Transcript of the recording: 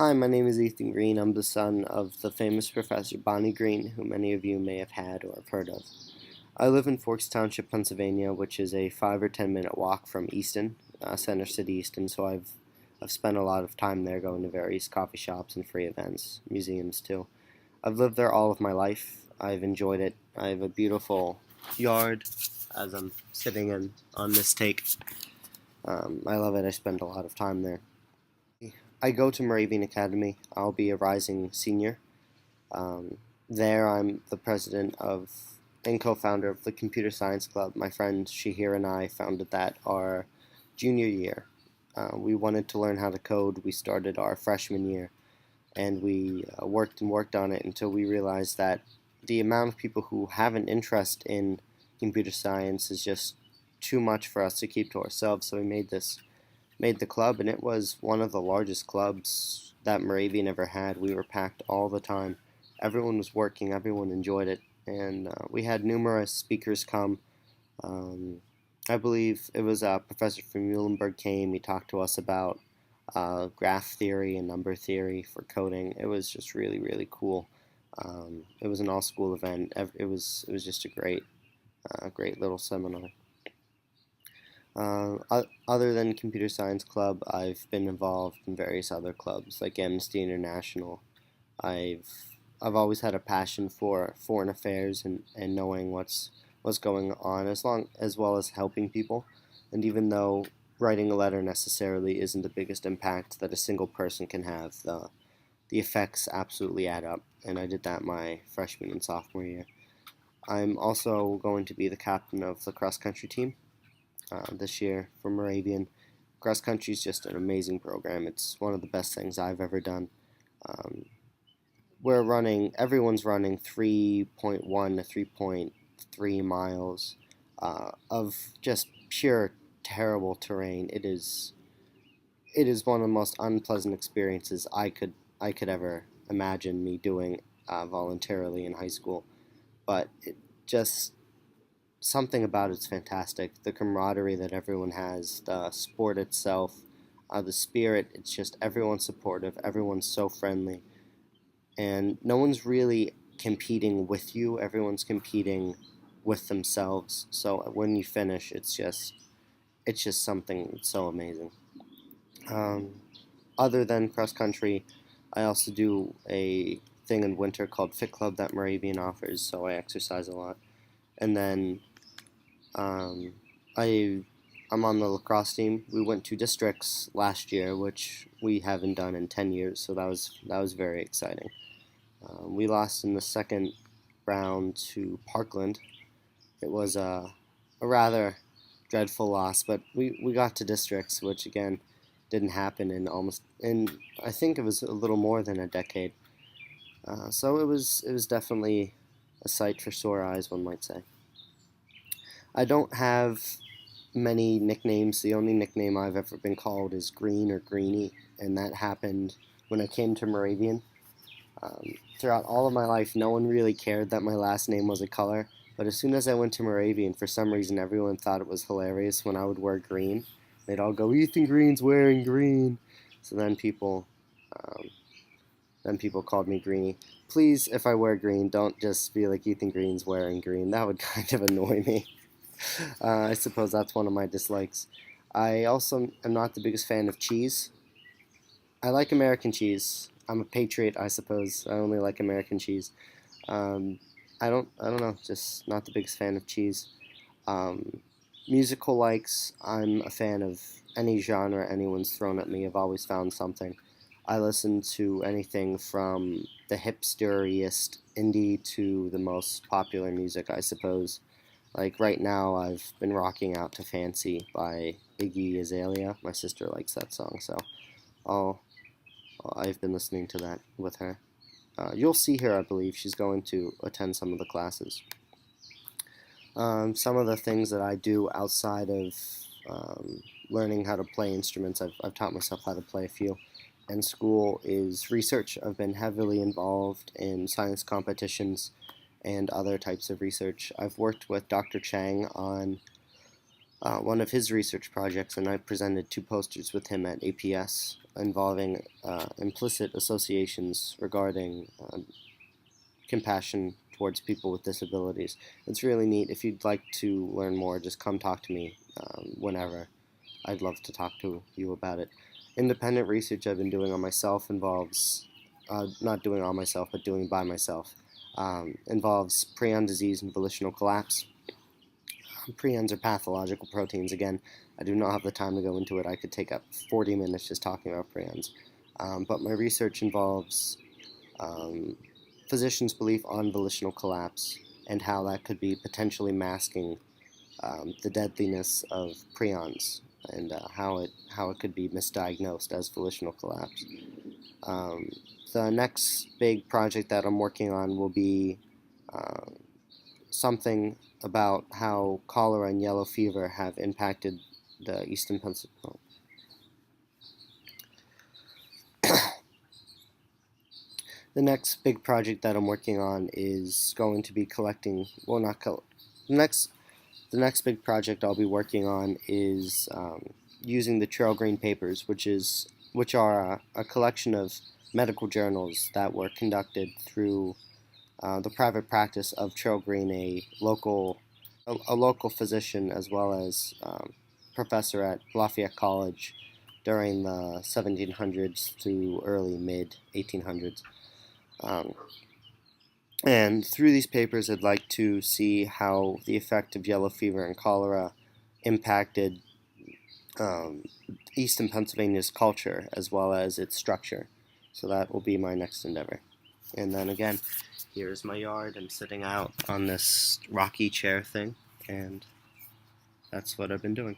Hi, my name is Ethan Green. I'm the son of the famous Professor Bonnie Green, who many of you may have had or have heard of. I live in Forks Township, Pennsylvania, which is a 5 or 10 minute walk from Easton, Center City, Easton. So I've spent a lot of time there, going to various coffee shops and free events, museums too. I've lived there all of my life. I've enjoyed it. I have a beautiful yard, as I'm sitting in on this take. I love it. I spend a lot of time there. I go to Moravian Academy. I'll be a rising senior. There, I'm the president of and co-founder of the Computer Science Club. My friend Shahir and I founded that our junior year. We wanted to learn how to code. We started our freshman year, and we worked and worked on it until we realized that the amount of people who have an interest in computer science is just too much for us to keep to ourselves. So we made the club, and it was one of the largest clubs that Moravian ever had. We were packed all the time. Everyone was working, everyone enjoyed it, and we had numerous speakers come. Um, I believe it was Professor from Muhlenberg came. He talked to us about graph theory and number theory for coding. It was just really, really cool. It was an all-school event. It was just a great little seminar. Other than Computer Science Club, I've been involved in various other clubs like Amnesty International. I've I've always had a passion for foreign affairs and knowing what's going on as well as helping people. And even though writing a letter necessarily isn't the biggest impact that a single person can have, the effects absolutely add up. And I did that my freshman and sophomore year. I'm also going to be the captain of the cross country team this year for Moravian. Cross country is just an amazing program. It's one of the best things I've ever done. Um, everyone's running 3.1 to 3.3 miles of just pure terrible terrain. It is one of the most unpleasant experiences I could ever imagine me doing voluntarily in high school. But it just something about it's fantastic. The camaraderie that everyone has, the sport itself, the spirit. It's just everyone's supportive. Everyone's so friendly, and no one's really competing with you. Everyone's competing with themselves. So when you finish, it's just something so amazing. Um, Other than cross country, I also do a thing in winter called Fit Club that Moravian offers. So I exercise a lot, and then Um, I I'm on the lacrosse team. We went to districts last year, which we haven't done in 10 years. So that was very exciting. We lost in the second round to Parkland. It was a rather dreadful loss, but we got to districts, which again didn't happen in I think it was a little more than a decade. So it was definitely a sight for sore eyes, one might say. I don't have many nicknames. The only nickname I've ever been called is Green or Greeny, and that happened when I came to Moravian. Throughout all of my life, no one really cared that my last name was a color, but as soon as I went to Moravian, for some reason, everyone thought it was hilarious when I would wear green. They'd all go, "Ethan Green's wearing green." So um, then people called me Greeny. Please, if I wear green, don't just be like Ethan Green's wearing green. That would kind of annoy me. I suppose that's one of my dislikes. I also am not the biggest fan of cheese. I like American cheese. I'm a patriot, I suppose. I only like American cheese. Um, I don't know. Just not the biggest fan of cheese. Um, Musical likes. I'm a fan of any genre anyone's thrown at me. I've always found something. I listen to anything from the hipsteriest indie to the most popular music, I suppose. Like right now, I've been rocking out to "Fancy" by Iggy Azalea. My sister likes that song, so I'll, I've been listening to that with her. You'll see her, I believe. She's going to attend some of the classes. Some of the things that I do outside of learning how to play instruments, I've taught myself how to play a few. And school is research. I've been heavily involved in science competitions and other types of research. I've worked with Dr. Chang on one of his research projects, and I presented 2 posters with him at APS involving implicit associations regarding compassion towards people with disabilities. It's really neat. If you'd like to learn more, just come talk to me whenever. I'd love to talk to you about it. Independent research I've been doing on myself involves, not doing on myself, but doing by myself, involves prion disease and volitional collapse. Prions are pathological proteins. Again, I do not have the time to go into it. I could take up 40 minutes just talking about prions. But my research involves physicians' belief on volitional collapse and how that could be potentially masking the deadliness of prions and how it could be misdiagnosed as volitional collapse. The next big project that I'm working on will be something about how cholera and yellow fever have impacted the eastern Pennsylvania. The next big project that I'm working on is going to be collecting, well, not the next big project I'll be working on is using the Trail Green Papers, which are a collection of medical journals that were conducted through the private practice of Trail Green, a local physician as well as professor at Lafayette College during the 1700s to early mid 1800s. And through these papers, I'd like to see how the effect of yellow fever and cholera impacted eastern Pennsylvania's culture as well as its structure. So that will be my next endeavor. And then again, here's my yard. I'm sitting out on this rocky chair thing, and that's what I've been doing.